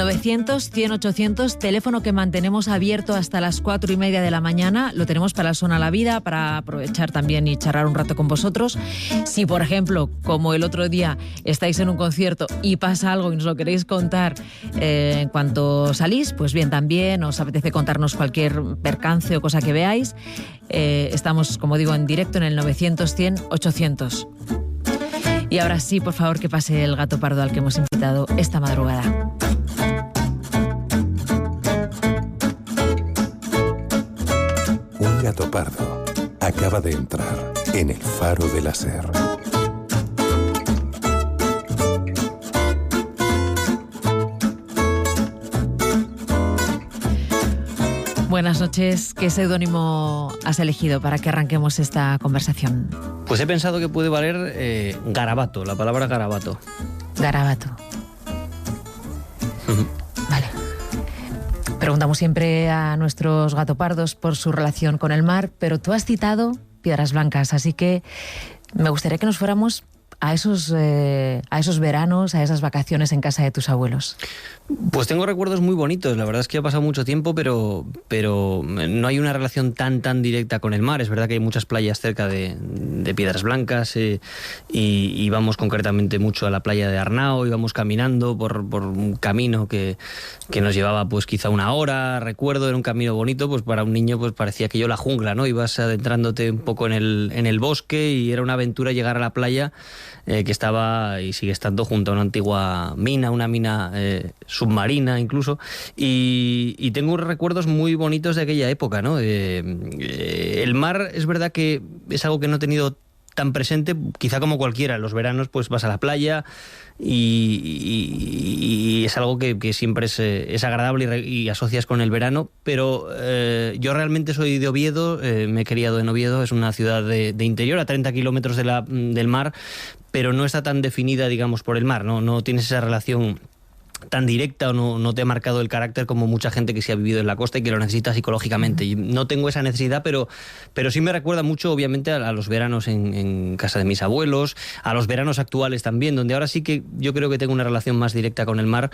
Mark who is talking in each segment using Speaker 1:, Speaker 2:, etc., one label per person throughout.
Speaker 1: 900-100-800, teléfono que mantenemos abierto hasta las 4:30 de la mañana. Lo tenemos para Suena la Vida, para aprovechar también y charlar un rato con vosotros. Si, por ejemplo, como el otro día, estáis en un concierto y pasa algo y nos lo queréis contar en cuanto salís, pues bien, también os apetece contarnos cualquier percance o cosa que veáis. Estamos, como digo, en directo en el 900-100-800. Y ahora sí, por favor, que pase el gato pardo al que hemos invitado esta madrugada.
Speaker 2: Un gato pardo acaba de entrar en el faro de la SER.
Speaker 1: Buenas noches. ¿Qué seudónimo has elegido para que arranquemos esta conversación?
Speaker 3: Pues he pensado que puede valer garabato, la palabra garabato.
Speaker 1: Garabato. Vale. Preguntamos siempre a nuestros gatopardos por su relación con el mar, pero tú has citado Piedras Blancas, así que me gustaría que nos fuéramos a esos veranos, a esas vacaciones en casa de tus abuelos.
Speaker 3: Pues tengo recuerdos muy bonitos. La verdad es que ha pasado mucho tiempo, pero no hay una relación tan directa con el mar. Es verdad que hay muchas playas cerca de Piedras Blancas y íbamos concretamente mucho a la playa de Arnao, íbamos caminando por un camino que nos llevaba pues quizá una hora. Recuerdo, era un camino bonito, pues para un niño pues parecía aquello la jungla, ¿no? Ibas adentrándote un poco en el bosque y era una aventura llegar a la playa que estaba y sigue estando junto a una antigua mina, una mina submarina incluso, y tengo recuerdos muy bonitos de aquella época, ¿no? El mar es verdad que es algo que no he tenido tan presente, quizá como cualquiera. En los veranos pues vas a la playa y es algo que siempre es agradable y asocias con el verano, pero yo realmente soy de Oviedo, me he criado en Oviedo, es una ciudad de interior a 30 kilómetros del mar, pero no está tan definida, digamos, por el mar, no tienes esa relación tan directa o no te ha marcado el carácter como mucha gente que sí ha vivido en la costa y que lo necesita psicológicamente. Y no tengo esa necesidad, pero sí me recuerda mucho, obviamente, a los veranos en casa de mis abuelos, a los veranos actuales también, donde ahora sí que yo creo que tengo una relación más directa con el mar,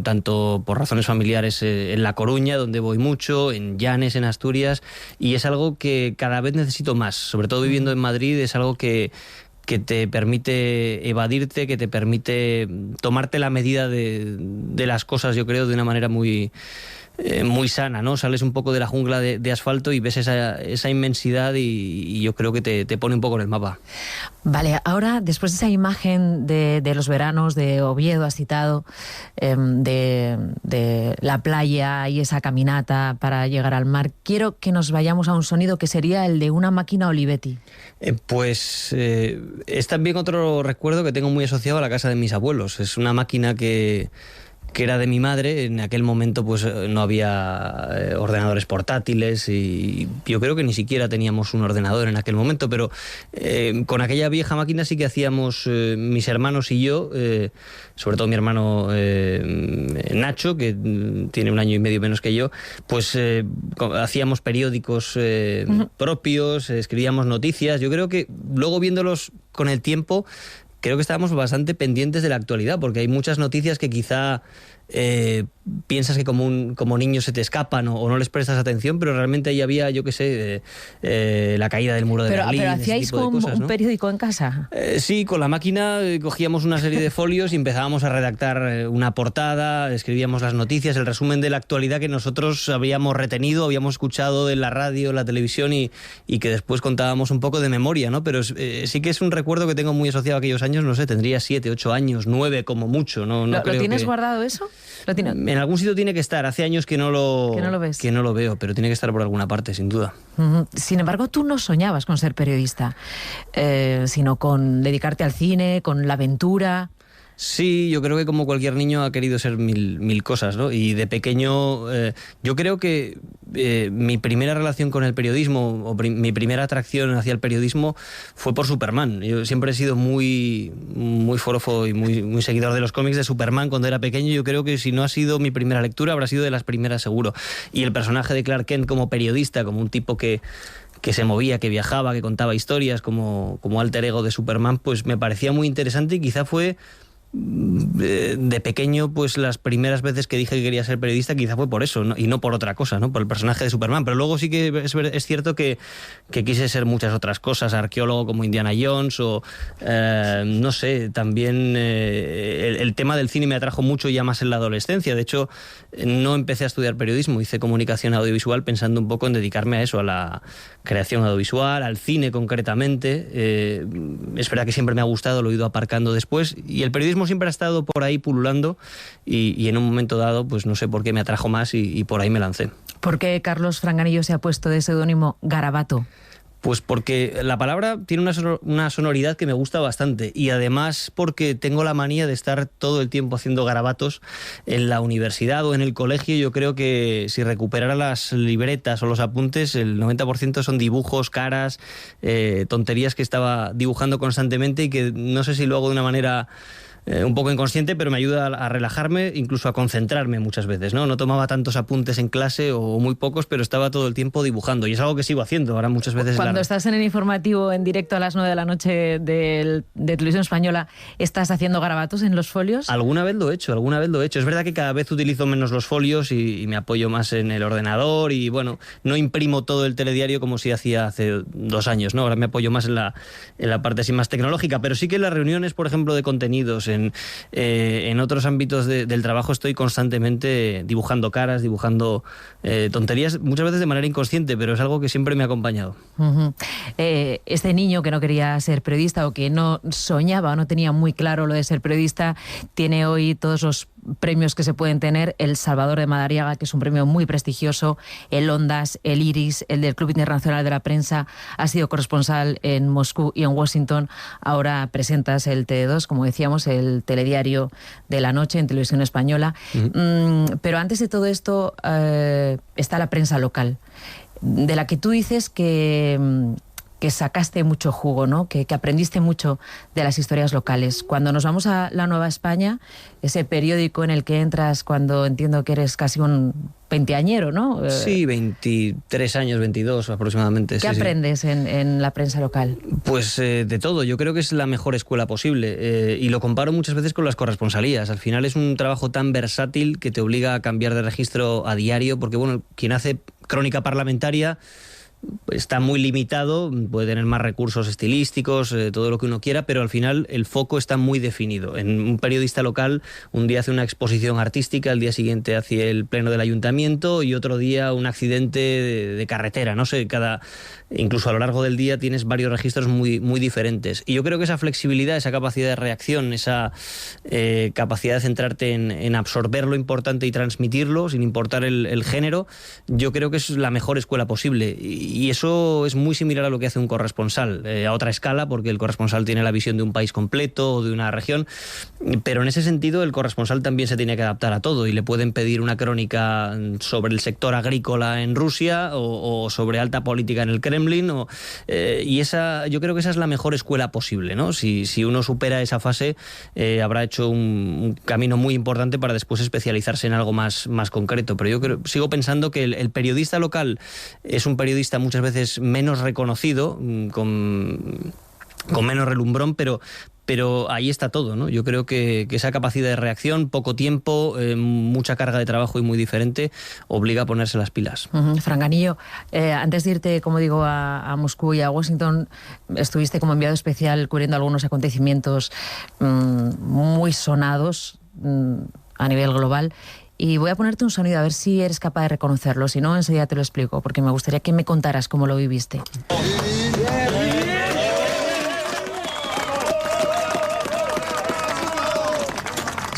Speaker 3: tanto por razones familiares en La Coruña, donde voy mucho, en Llanes, en Asturias, y es algo que cada vez necesito más, sobre todo viviendo en Madrid. Es algo que te permite evadirte, que te permite tomarte la medida de las cosas, yo creo, de una manera muy sana, ¿no? Sales un poco de la jungla de asfalto y ves esa inmensidad y yo creo que te pone un poco en el mapa.
Speaker 1: Vale, ahora, después de esa imagen de los veranos de Oviedo, has citado, de la playa y esa caminata para llegar al mar, quiero que nos vayamos a un sonido que sería el de una máquina Olivetti.
Speaker 3: Es también otro recuerdo que tengo muy asociado a la casa de mis abuelos. Es una máquina que era de mi madre. En aquel momento pues no había ordenadores portátiles y yo creo que ni siquiera teníamos un ordenador en aquel momento, pero con aquella vieja máquina sí que hacíamos mis hermanos y yo, sobre todo mi hermano Nacho, que tiene 1 año y medio menos que yo, pues hacíamos periódicos propios, escribíamos noticias. Yo creo que luego viéndolos con el tiempo, creo que estábamos bastante pendientes de la actualidad, porque hay muchas noticias que quizá piensas que como niño se te escapan o no les prestas atención, pero realmente ahí había, yo qué sé, la caída del muro de Berlín.
Speaker 1: ¿Pero hacíais con un periódico en casa?
Speaker 3: Sí, con la máquina cogíamos una serie de folios y empezábamos a redactar una portada, escribíamos las noticias, el resumen de la actualidad que nosotros habíamos retenido, habíamos escuchado en la radio, en la televisión y que después contábamos un poco de memoria, ¿no? Pero sí que es un recuerdo que tengo muy asociado a aquellos años, no sé, tendría 7, 8 años, 9 como mucho. ¿Lo
Speaker 1: tienes guardado eso?
Speaker 3: En algún sitio tiene que estar. Hace años que no lo veo, pero tiene que estar por alguna parte, sin duda.
Speaker 1: Sin embargo, tú no soñabas con ser periodista, sino con dedicarte al cine, con la aventura.
Speaker 3: Sí, yo creo que como cualquier niño ha querido ser mil cosas, ¿no? Y de pequeño yo creo que mi primera relación con el periodismo o mi primera atracción hacia el periodismo fue por Superman. Yo siempre he sido muy forofo y muy seguidor de los cómics de Superman cuando era pequeño. Yo creo que si no ha sido mi primera lectura, habrá sido de las primeras seguro. Y el personaje de Clark Kent como periodista, como un tipo que se movía, que viajaba, que contaba historias como alter ego de Superman, pues me parecía muy interesante y quizá fue de pequeño, pues las primeras veces que dije que quería ser periodista quizá fue por eso, ¿no? Y no por otra cosa, ¿no? Por el personaje de Superman. Pero luego sí que es cierto que quise ser muchas otras cosas, arqueólogo como Indiana Jones o no sé, también el tema del cine me atrajo mucho ya más en la adolescencia. De hecho, no empecé a estudiar periodismo, hice comunicación audiovisual pensando un poco en dedicarme a eso, a la creación audiovisual, al cine concretamente. Es verdad que siempre me ha gustado, lo he ido aparcando después, y el periodismo siempre ha estado por ahí pululando y en un momento dado, pues no sé por qué me atrajo más y por ahí me lancé.
Speaker 1: ¿Por qué Carlos Franganillo se ha puesto de seudónimo Garabato?
Speaker 3: Pues porque la palabra tiene una sonoridad que me gusta bastante, y además porque tengo la manía de estar todo el tiempo haciendo garabatos en la universidad o en el colegio. Yo creo que si recuperara las libretas o los apuntes, el 90% son dibujos, caras, tonterías que estaba dibujando constantemente y que no sé si lo hago de una manera un poco inconsciente, pero me ayuda a relajarme, incluso a concentrarme muchas veces, ¿no? No tomaba tantos apuntes en clase o muy pocos, pero estaba todo el tiempo dibujando, y es algo que sigo haciendo ahora muchas veces.
Speaker 1: Cuando estás en el informativo en directo a las 9 de la noche de Televisión Española, ¿estás haciendo garabatos en los folios?
Speaker 3: Alguna vez lo he hecho. Es verdad que cada vez utilizo menos los folios y me apoyo más en el ordenador, y bueno, no imprimo todo el telediario como si hacía hace 2 años, ¿no? Ahora me apoyo más en la parte así más tecnológica, pero sí que en las reuniones, por ejemplo, de contenidos, en otros ámbitos del trabajo, estoy constantemente dibujando caras, dibujando tonterías, muchas veces de manera inconsciente, pero es algo que siempre me ha acompañado.
Speaker 1: Este niño que no quería ser periodista, o que no soñaba o no tenía muy claro lo de ser periodista, tiene hoy todos los premios que se pueden tener: el Salvador de Madariaga, que es un premio muy prestigioso, el Ondas, el Iris, el del Club Internacional de la Prensa. Has sido corresponsal en Moscú y en Washington. Ahora presentas el TD2, como decíamos, el telediario de la noche en Televisión Española. Pero antes de todo esto está la prensa local, de la que tú dices que sacaste mucho jugo, ¿no? Que aprendiste mucho de las historias locales. Cuando nos vamos a La Nueva España, ese periódico en el que entras cuando entiendo que eres casi un veinteañero, ¿no?
Speaker 3: Sí, 23 años, 22 aproximadamente.
Speaker 1: ¿Qué aprendes en la prensa local?
Speaker 3: Pues de todo. Yo creo que es la mejor escuela posible, y lo comparo muchas veces con las corresponsalías. Al final es un trabajo tan versátil que te obliga a cambiar de registro a diario, porque bueno, quien hace crónica parlamentaria está muy limitado, puede tener más recursos estilísticos, todo lo que uno quiera, pero al final el foco está muy definido. En un periodista local, un día hace una exposición artística, el día siguiente hace el pleno del ayuntamiento, y otro día un accidente de carretera, no sé, incluso a lo largo del día tienes varios registros muy, muy diferentes. Y yo creo que esa flexibilidad, esa capacidad de reacción, esa capacidad de centrarte en absorber lo importante y transmitirlo, sin importar el género, yo creo que es la mejor escuela posible. Y eso es muy similar a lo que hace un corresponsal, a otra escala, porque el corresponsal tiene la visión de un país completo o de una región, pero en ese sentido el corresponsal también se tiene que adaptar a todo, y le pueden pedir una crónica sobre el sector agrícola en Rusia o sobre alta política en el Kremlin, y yo creo que esa es la mejor escuela posible, ¿no? Si uno supera esa fase, habrá hecho un camino muy importante para después especializarse en algo más concreto. Pero yo sigo pensando que el periodista local es un periodista muchas veces menos reconocido, con menos relumbrón, pero ahí está todo, ¿no? Yo creo que esa capacidad de reacción, poco tiempo, mucha carga de trabajo y muy diferente, obliga a ponerse las pilas.
Speaker 1: Franganillo, antes de irte, como digo, a Moscú y a Washington, estuviste como enviado especial cubriendo algunos acontecimientos muy sonados a nivel global. Y voy a ponerte un sonido a ver si eres capaz de reconocerlo. Si no, enseguida te lo explico, porque me gustaría que me contaras cómo lo viviste.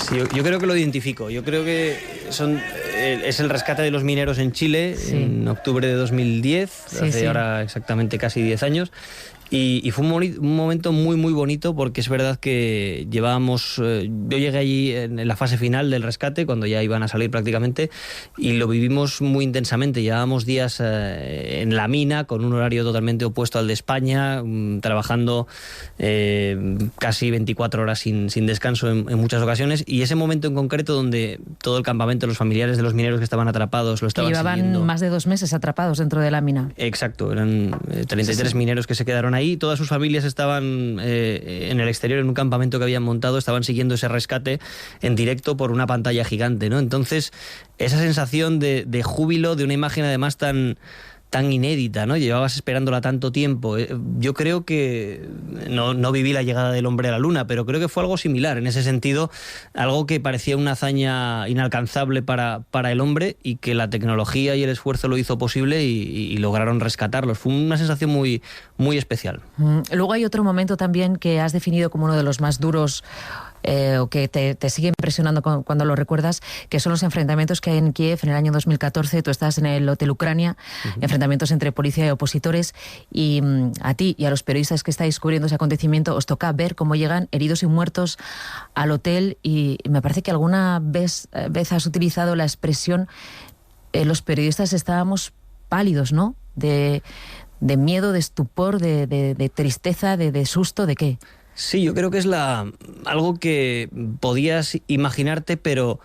Speaker 3: Sí, yo creo que lo identifico. Yo creo que es el rescate de los mineros en Chile, sí, en octubre de 2010, sí, hace ahora exactamente casi 10 años. Y fue un momento muy, muy bonito, porque es verdad que llevábamos... yo llegué allí en la fase final del rescate, cuando ya iban a salir prácticamente, y lo vivimos muy intensamente. Llevábamos días en la mina, con un horario totalmente opuesto al de España, trabajando casi 24 horas sin descanso en muchas ocasiones. Y ese momento en concreto, donde todo el campamento, los familiares de los mineros que estaban atrapados, lo estaban siguiendo.
Speaker 1: Llevaban más de 2 meses atrapados dentro de la mina.
Speaker 3: Exacto, eran 33 mineros que se quedaron ahí. ahí, todas sus familias estaban en el exterior, en un campamento que habían montado, estaban siguiendo ese rescate en directo por una pantalla gigante, ¿no? Entonces, esa sensación de júbilo, de una imagen además tan inédita, ¿no? Llevabas esperándola tanto tiempo. Yo creo que no viví la llegada del hombre a la luna, pero creo que fue algo similar, en ese sentido, algo que parecía una hazaña inalcanzable para el hombre y que la tecnología y el esfuerzo lo hizo posible y lograron rescatarlos. Fue una sensación muy, muy especial.
Speaker 1: Luego hay otro momento también que has definido como uno de los más duros, o que te sigue impresionando cuando lo recuerdas, que son los enfrentamientos que hay en Kiev en el año 2014. Tú estás en el Hotel Ucrania, enfrentamientos entre policía y opositores, y a ti y a los periodistas que estáis cubriendo ese acontecimiento os toca ver cómo llegan heridos y muertos al hotel, y me parece que alguna vez has utilizado la expresión los periodistas estábamos pálidos, ¿no? De miedo, de estupor, de tristeza, de susto, ¿de qué?
Speaker 3: Sí, yo creo que es algo que podías imaginarte, pero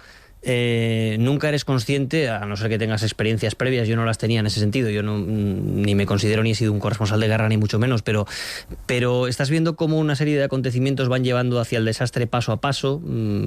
Speaker 3: nunca eres consciente, a no ser que tengas experiencias previas. Yo no las tenía en ese sentido, yo ni me considero ni he sido un corresponsal de guerra, ni mucho menos, pero estás viendo cómo una serie de acontecimientos van llevando hacia el desastre paso a paso,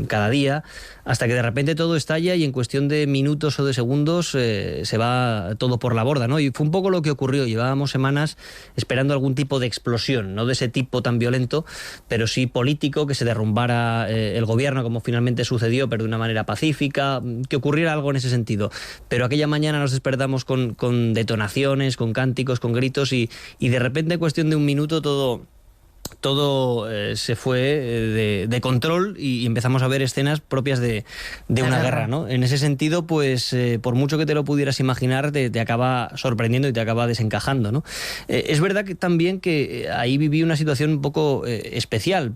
Speaker 3: cada día, hasta que de repente todo estalla y en cuestión de minutos o de segundos se va todo por la borda, ¿no? Y fue un poco lo que ocurrió. Llevábamos semanas esperando algún tipo de explosión, no de ese tipo tan violento, pero sí político, que se derrumbara el gobierno, como finalmente sucedió, pero de una manera pacífica, que ocurriera algo en ese sentido. Pero aquella mañana nos despertamos con detonaciones, con cánticos, con gritos, y de repente, en cuestión de un minuto, todo se fue de control y empezamos a ver escenas propias de una guerra, ¿no? En ese sentido, pues por mucho que te lo pudieras imaginar, te acaba sorprendiendo y te acaba desencajando, ¿no? Es verdad que también que ahí viví una situación un poco especial,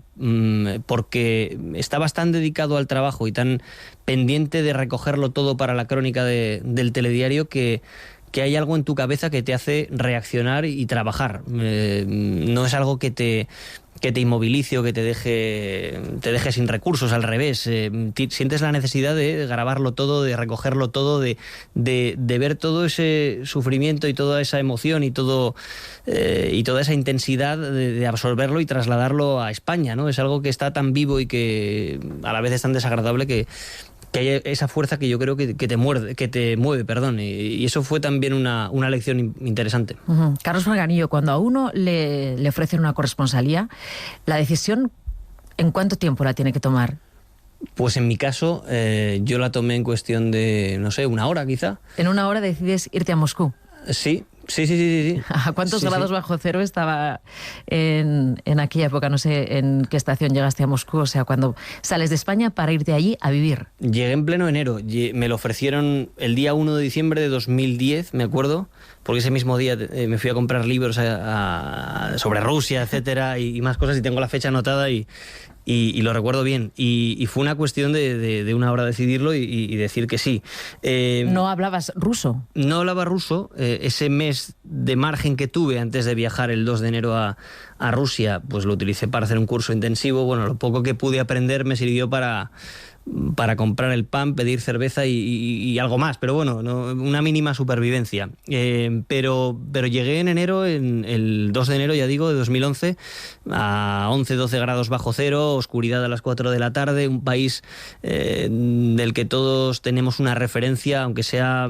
Speaker 3: porque estabas tan dedicado al trabajo y tan pendiente de recogerlo todo para la crónica del telediario que hay algo en tu cabeza que te hace reaccionar y trabajar. No es algo que te inmovilice o que te deje sin recursos, al revés. Sientes la necesidad de grabarlo todo, de recogerlo todo, de ver todo ese sufrimiento y toda esa emoción y toda esa intensidad, de absorberlo y trasladarlo a España, ¿no? Es algo que está tan vivo y que a la vez es tan desagradable que hay esa fuerza que yo creo que te mueve, perdón, y eso fue también una lección interesante.
Speaker 1: Carlos Fraganillo, cuando a uno le ofrecen una corresponsalía, la decisión, ¿en cuánto tiempo la tiene que tomar?
Speaker 3: Pues en mi caso, yo la tomé en cuestión de, no sé, una hora quizá.
Speaker 1: ¿En una hora decides irte a Moscú?
Speaker 3: Sí.
Speaker 1: ¿A cuántos grados bajo cero estaba en aquella época? No sé en qué estación llegaste a Moscú, o sea, cuando sales de España para irte allí a vivir.
Speaker 3: Llegué en pleno enero, me lo ofrecieron el día 1 de diciembre de 2010, me acuerdo, porque ese mismo día me fui a comprar libros sobre Rusia, etcétera, y más cosas, y tengo la fecha anotada y lo recuerdo bien. Y fue una cuestión de una hora decidirlo y decir que sí.
Speaker 1: ¿No hablabas ruso?
Speaker 3: No hablaba ruso. Ese mes de margen que tuve antes de viajar el 2 de enero a Rusia, pues lo utilicé para hacer un curso intensivo. Bueno, lo poco que pude aprender me sirvió para comprar el pan, pedir cerveza y algo más, pero bueno, no, una mínima supervivencia. Pero llegué en enero, el 2 de enero, ya digo, de 2011, a 11-12 grados bajo cero, oscuridad a las 4 de la tarde, un país del que todos tenemos una referencia, aunque sea,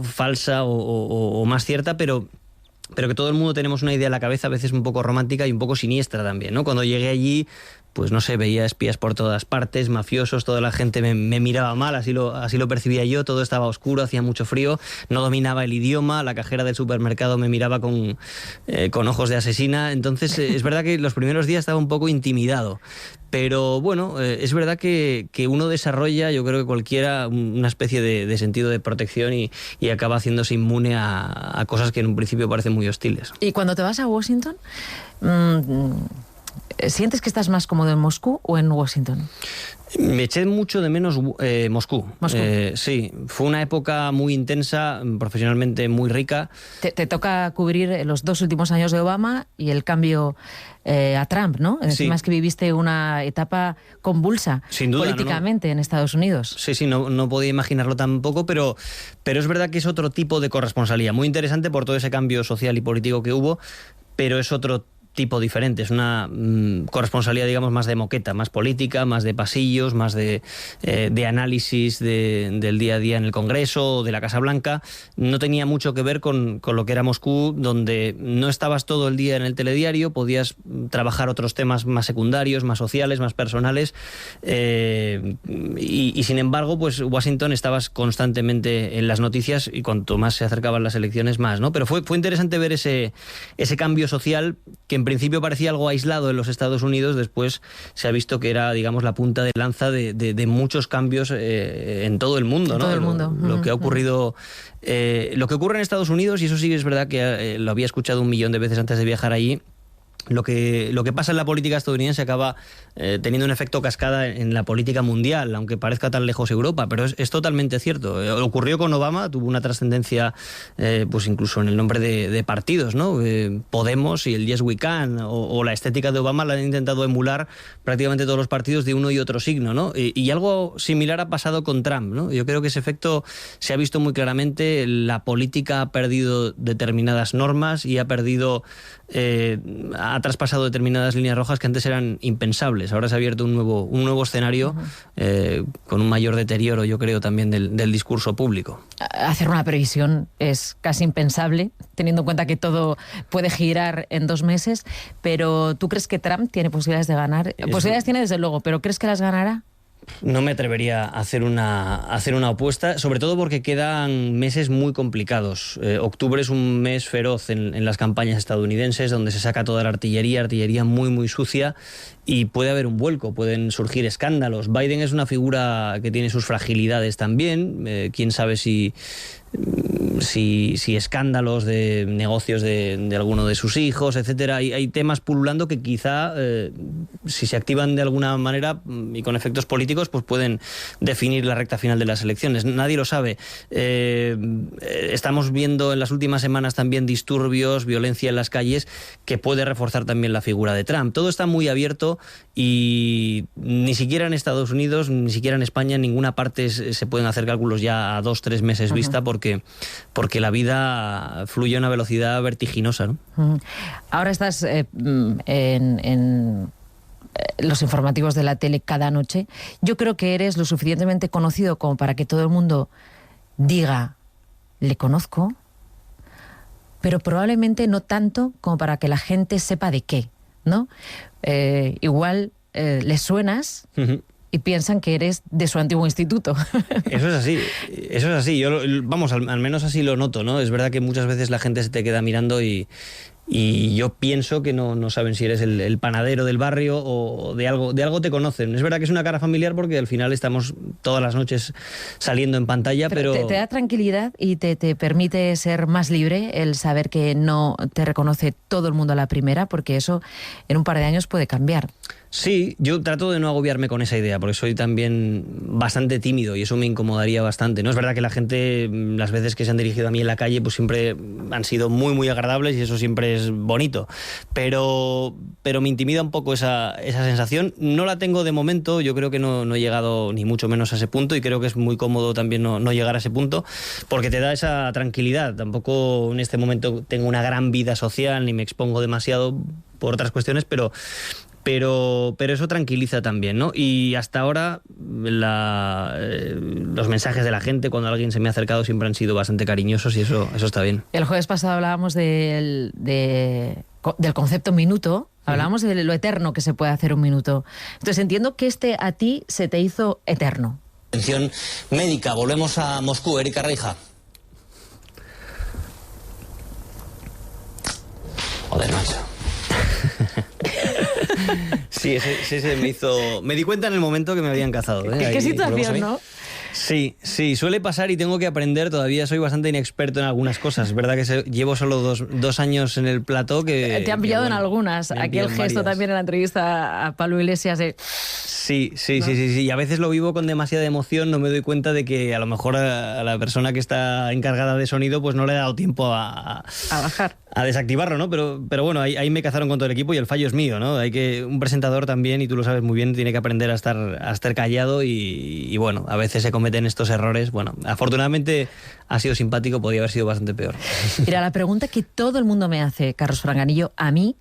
Speaker 3: falsa o más cierta, pero que todo el mundo tenemos una idea en la cabeza, a veces un poco romántica y un poco siniestra también, ¿no? Cuando llegué allí, pues no sé, veía espías por todas partes, mafiosos, toda la gente me miraba mal, así lo percibía yo, todo estaba oscuro, hacía mucho frío, no dominaba el idioma, la cajera del supermercado me miraba con ojos de asesina. Entonces es verdad que los primeros días estaba un poco intimidado, pero bueno, es verdad que uno desarrolla, yo creo que cualquiera, una especie de sentido de protección y acaba haciéndose inmune a cosas que en un principio parecen muy hostiles.
Speaker 1: ¿Y cuando te vas a Washington? ¿Sientes que estás más cómodo en Moscú o en Washington?
Speaker 3: Me eché mucho de menos Moscú. Sí, fue una época muy intensa, profesionalmente muy rica.
Speaker 1: Te toca cubrir los 2 últimos años de Obama y el cambio a Trump, ¿no? Encima es que viviste una etapa convulsa, sin duda, políticamente, en Estados Unidos.
Speaker 3: Sí, no podía imaginarlo tampoco, pero es verdad que es otro tipo de corresponsalía. Muy interesante por todo ese cambio social y político que hubo, pero es otro tipo diferente, es una corresponsalía, digamos, más de moqueta, más política, más de pasillos, más de análisis del día a día en el Congreso, de la Casa Blanca. No tenía mucho que ver con lo que era Moscú, donde no estabas todo el día en el telediario, podías trabajar otros temas más secundarios, más sociales, más personales, y sin embargo, pues Washington estabas constantemente en las noticias y cuanto más se acercaban las elecciones, más, ¿no? Pero fue interesante ver ese cambio social que en principio parecía algo aislado en los Estados Unidos, después se ha visto que era, digamos, la punta de lanza de muchos cambios en todo el mundo, ¿no?
Speaker 1: Todo el mundo.
Speaker 3: Lo que ha ocurrido, lo que ocurre en Estados Unidos, y eso sí es verdad que lo había escuchado 1.000.000 de veces antes de viajar allí. Lo que pasa en la política estadounidense acaba teniendo un efecto cascada en la política mundial, aunque parezca tan lejos Europa, pero es totalmente cierto. Ocurrió con Obama, tuvo una trascendencia pues incluso en el nombre de partidos, ¿no? Podemos y el Yes We Can o la estética de Obama la han intentado emular prácticamente todos los partidos de uno y otro signo, ¿no? Y algo similar ha pasado con Trump, ¿no? Yo creo que ese efecto se ha visto muy claramente. La política ha perdido determinadas normas y ha traspasado determinadas líneas rojas que antes eran impensables. Ahora se ha abierto un nuevo escenario con un mayor deterioro, yo creo, también del discurso público.
Speaker 1: Hacer una previsión es casi impensable, teniendo en cuenta que todo puede girar en 2 meses, pero ¿tú crees que Trump tiene posibilidades de ganar? Posibilidades tiene desde luego, pero ¿crees que las ganará?
Speaker 3: No me atrevería a hacer una apuesta, sobre todo porque quedan meses muy complicados. Octubre es un mes feroz en las campañas estadounidenses, donde se saca toda la artillería muy, muy sucia, y puede haber un vuelco, pueden surgir escándalos. Biden es una figura que tiene sus fragilidades también. Quién sabe si escándalos de negocios de alguno de sus hijos, etcétera. Hay temas pululando que quizá, si se activan de alguna manera y con efectos políticos, pues pueden definir la recta final de las elecciones. Nadie lo sabe. Estamos viendo en las últimas semanas también disturbios, violencia en las calles, que puede reforzar también la figura de Trump. Todo está muy abierto y ni siquiera en Estados Unidos, ni siquiera en España, en ninguna parte se pueden hacer cálculos ya a 2-3 meses vista, porque la vida fluye a una velocidad vertiginosa, ¿no?
Speaker 1: Ahora estás en los informativos de la tele cada noche. Yo creo que eres lo suficientemente conocido como para que todo el mundo diga, le conozco, pero probablemente no tanto como para que la gente sepa de qué, ¿no? Igual les suenas y piensan que eres de su antiguo instituto.
Speaker 3: Eso es así. Yo, vamos, al menos así lo noto, ¿no? Es verdad que muchas veces la gente se te queda mirando y yo pienso que no saben si eres el panadero del barrio o de algo te conocen. Es verdad que es una cara familiar porque al final estamos todas las noches saliendo en pantalla, pero...
Speaker 1: ¿Te da tranquilidad y te permite ser más libre el saber que no te reconoce todo el mundo a la primera? Porque eso en un par de años puede cambiar.
Speaker 3: Sí, yo trato de no agobiarme con esa idea, porque soy también bastante tímido y eso me incomodaría bastante, ¿no? Es verdad que la gente, las veces que se han dirigido a mí en la calle, pues siempre han sido muy, muy agradables y eso siempre es bonito. Pero me intimida un poco esa sensación. No la tengo de momento, yo creo que no he llegado ni mucho menos a ese punto y creo que es muy cómodo también no llegar a ese punto, porque te da esa tranquilidad. Tampoco en este momento tengo una gran vida social ni me expongo demasiado por otras cuestiones, pero eso tranquiliza también, ¿no? Y hasta ahora los mensajes de la gente cuando alguien se me ha acercado siempre han sido bastante cariñosos y eso está bien.
Speaker 1: El jueves pasado hablábamos del concepto minuto, hablábamos de lo eterno que se puede hacer un minuto. Entonces entiendo que a ti se te hizo eterno.
Speaker 3: Atención médica, volvemos a Moscú, Erika Reija. Joder, macho. Sí, ese me hizo... Me di cuenta en el momento que me habían cazado.
Speaker 1: ¿Qué situación, no?
Speaker 3: Sí, suele pasar y tengo que aprender. Todavía soy bastante inexperto en algunas cosas. Es verdad que llevo solo dos años en el plató.
Speaker 1: Te han pillado en algunas. Aquí el gesto también en la entrevista a Pablo Iglesias.
Speaker 3: Sí. Y a veces lo vivo con demasiada emoción. No me doy cuenta de que a lo mejor a la persona que está encargada de sonido pues no le he dado tiempo a
Speaker 1: bajar.
Speaker 3: A desactivarlo, ¿no? Pero bueno, ahí me cazaron con todo el equipo y el fallo es mío, ¿no? Un presentador también, y tú lo sabes muy bien, tiene que aprender a estar callado y bueno, a veces se cometen estos errores. Bueno, afortunadamente ha sido simpático, podía haber sido bastante peor.
Speaker 1: Mira, la pregunta que todo el mundo me hace, Carlos Franganillo, a mí,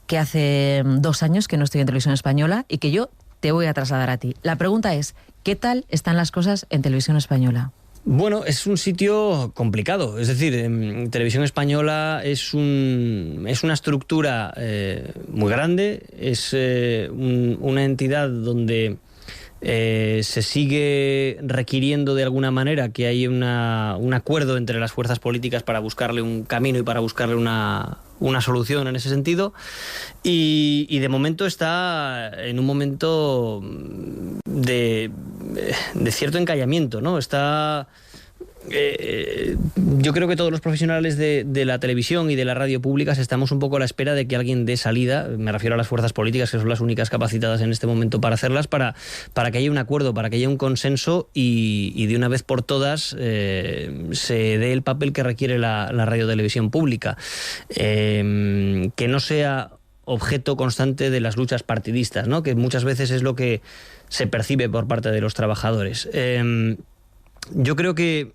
Speaker 1: que hace 2 años que no estoy en Televisión Española y que yo te voy a trasladar a ti. La pregunta es, ¿qué tal están las cosas en Televisión Española?
Speaker 3: Bueno, es un sitio complicado. Es decir, Televisión Española es una estructura muy grande, es una entidad donde se sigue requiriendo de alguna manera que haya un acuerdo entre las fuerzas políticas para buscarle un camino y para buscarle una solución en ese sentido, y de momento está en un momento de cierto encallamiento, ¿no? Yo creo que todos los profesionales de la televisión y de la radio públicas estamos un poco a la espera de que alguien dé salida, me refiero a las fuerzas políticas, que son las únicas capacitadas en este momento para hacerlas, para que haya un acuerdo, para que haya un consenso y de una vez por todas se dé el papel que requiere la radiotelevisión pública, que no sea objeto constante de las luchas partidistas, ¿no? Que muchas veces es lo que se percibe por parte de los trabajadores. Yo creo que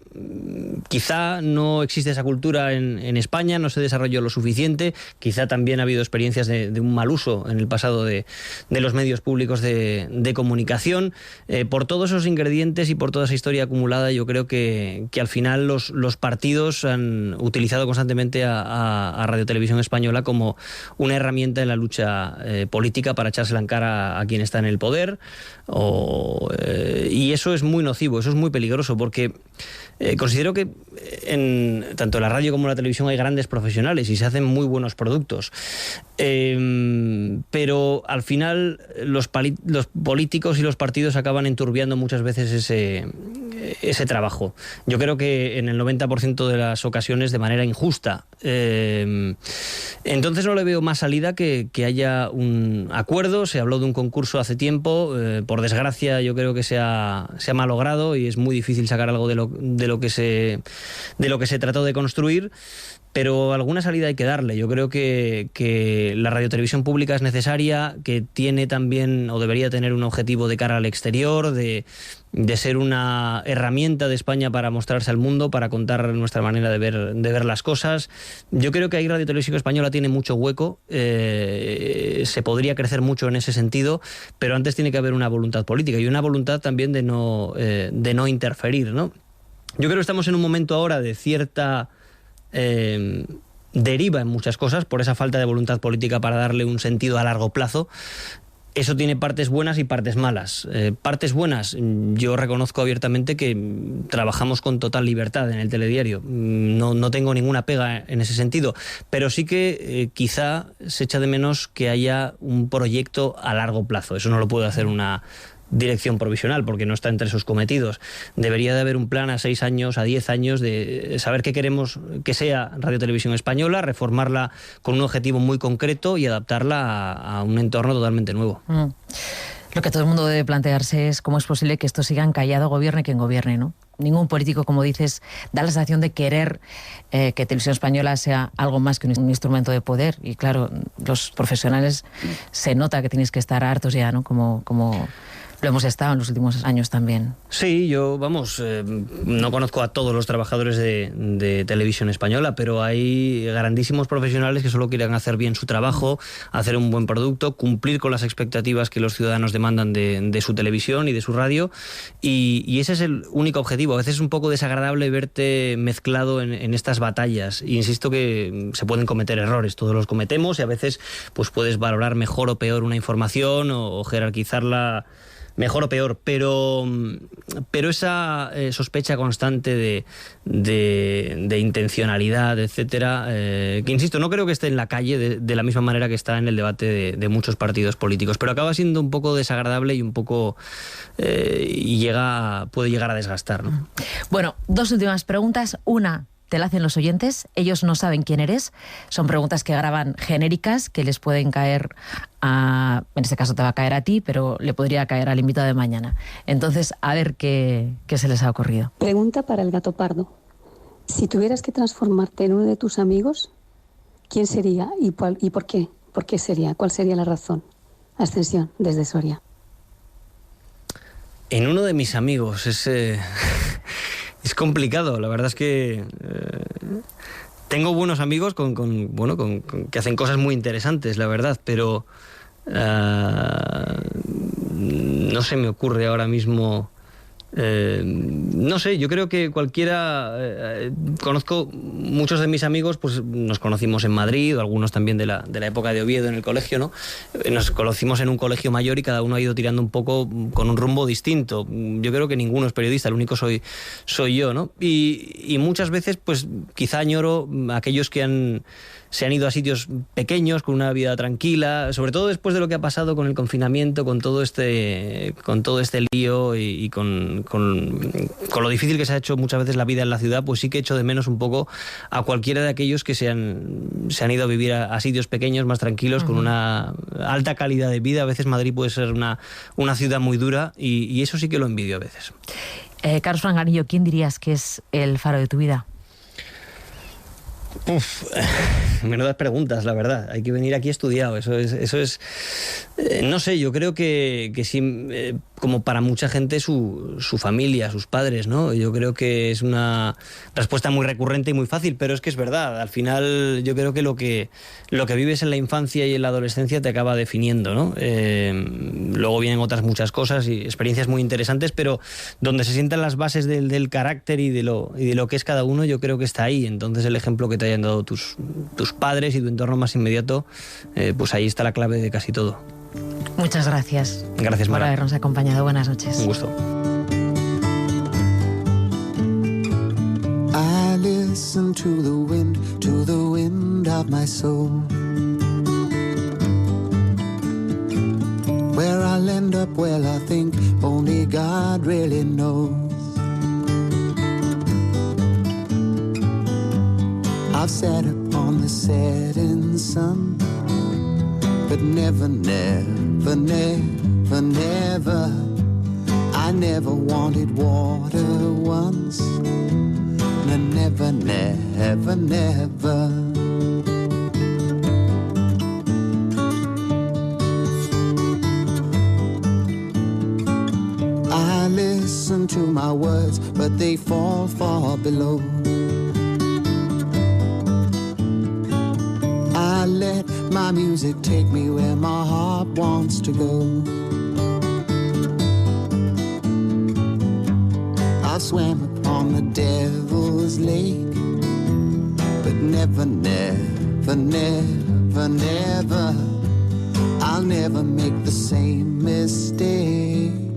Speaker 3: quizá no existe esa cultura en España, no se desarrolló lo suficiente, quizá también ha habido experiencias de un mal uso en el pasado de los medios públicos de comunicación. Por todos esos ingredientes y por toda esa historia acumulada, yo creo que al final los partidos han utilizado constantemente a Radio Televisión Española como una herramienta en la lucha política para echársela en cara a quien está en el poder, y eso es muy nocivo, eso es muy peligroso, porque considero que tanto en la radio como en la televisión hay grandes profesionales y se hacen muy buenos productos, pero al final los políticos y los partidos acaban enturbiando muchas veces ese trabajo. Yo creo que en el 90% de las ocasiones de manera injusta. Entonces no le veo más salida que haya un acuerdo. Se habló de un concurso hace tiempo, por desgracia yo creo que se ha malogrado y es muy difícil sacar algo de lo que se trató de construir, pero alguna salida hay que darle. Yo creo que la radiotelevisión pública es necesaria, que tiene también o debería tener un objetivo de cara al exterior, de ser una herramienta de España para mostrarse al mundo, para contar nuestra manera de ver las cosas. Yo creo que ahí Radio Televisión Española tiene mucho hueco, se podría crecer mucho en ese sentido, pero antes tiene que haber una voluntad política y una voluntad también de no interferir, ¿no? Yo creo que estamos en un momento ahora de cierta deriva en muchas cosas por esa falta de voluntad política para darle un sentido a largo plazo. Eso tiene partes buenas y partes malas. Partes buenas, yo reconozco abiertamente que trabajamos con total libertad en el telediario. No tengo ninguna pega en ese sentido, pero sí que quizá se echa de menos que haya un proyecto a largo plazo. Eso no lo puede hacer una dirección provisional, porque no está entre sus cometidos. Debería de haber un plan a 6 años, a 10 años, de saber qué queremos que sea Radio Televisión Española, reformarla con un objetivo muy concreto y adaptarla a un entorno totalmente nuevo.
Speaker 1: Lo que todo el mundo debe plantearse es cómo es posible que esto siga encallado, gobierne quien gobierne, ¿no? Ningún político, como dices, da la sensación de querer que Televisión Española sea algo más que un instrumento de poder. Y claro, los profesionales se nota que tenéis que estar hartos ya, ¿no? Como lo hemos estado en los últimos años también.
Speaker 3: Sí, yo, no conozco a todos los trabajadores de Televisión Española, pero hay grandísimos profesionales que solo quieren hacer bien su trabajo, hacer un buen producto, cumplir con las expectativas que los ciudadanos demandan de su televisión y de su radio, y ese es el único objetivo. A veces es un poco desagradable verte mezclado en estas batallas, y insisto que se pueden cometer errores, todos los cometemos, y a veces pues puedes valorar mejor o peor una información o jerarquizarla mejor o peor, pero esa sospecha constante de intencionalidad, etcétera, que insisto, no creo que esté en la calle de la misma manera que está en el debate de muchos partidos políticos, pero acaba siendo un poco desagradable y un poco puede llegar a desgastar, ¿no?
Speaker 1: Bueno, 2 últimas preguntas. Una te la hacen los oyentes, ellos no saben quién eres, son preguntas que graban genéricas, que les pueden caer en este caso te va a caer a ti, pero le podría caer al invitado de mañana. Entonces, a ver qué se les ha ocurrido.
Speaker 4: Pregunta para el gato pardo. Si tuvieras que transformarte en uno de tus amigos, ¿quién sería y por qué? ¿Por qué sería? ¿Cuál sería la razón? Ascensión, desde Soria.
Speaker 3: En uno de mis amigos, es complicado, la verdad es que tengo buenos amigos que hacen cosas muy interesantes, la verdad, pero no se me ocurre ahora mismo. No sé, yo creo que cualquiera, conozco muchos de mis amigos, pues nos conocimos en Madrid, o algunos también de la época de Oviedo en el colegio, ¿no? Nos conocimos en un colegio mayor y cada uno ha ido tirando un poco con un rumbo distinto. Yo creo que ninguno es periodista, el único soy yo, ¿no? Y muchas veces, pues quizá añoro a aquellos que se han ido a sitios pequeños, con una vida tranquila, sobre todo después de lo que ha pasado con el confinamiento, con todo este lío y con lo difícil que se ha hecho muchas veces la vida en la ciudad, pues sí que echo de menos un poco a cualquiera de aquellos que se han ido a vivir a sitios pequeños, más tranquilos, con una alta calidad de vida. A veces Madrid puede ser una ciudad muy dura y eso sí que lo envidio a veces.
Speaker 1: Carlos Franganillo, ¿quién dirías que es el faro de tu vida?
Speaker 3: Menudas preguntas, la verdad. Hay que venir aquí estudiado. Eso es no sé, yo creo que sí, como para mucha gente su familia, sus padres, ¿no? Yo creo que es una respuesta muy recurrente y muy fácil, pero es que es verdad. Al final yo creo que lo que vives en la infancia y en la adolescencia te acaba definiendo, ¿no? Luego vienen otras muchas cosas y experiencias muy interesantes, pero donde se sientan las bases del carácter y de lo que es cada uno, yo creo que está ahí. Entonces el ejemplo que te hayan dado tus padres y tu entorno más inmediato, pues ahí está la clave de casi todo.
Speaker 1: Muchas gracias.
Speaker 3: Gracias, Mara,
Speaker 1: por habernos acompañado. Buenas noches.
Speaker 3: Un gusto.
Speaker 5: I listen to the wind of my soul. Where I'll end up, well, I think only God really knows. I've sat upon the setting sun, but never, never, never, never, I never wanted water once. No, never, never, never. I listen to my words, but they fall far below. I let my music take me where my heart wants to go. I've swam upon the devil's lake, but never, never, never, never, I'll never make the same mistake.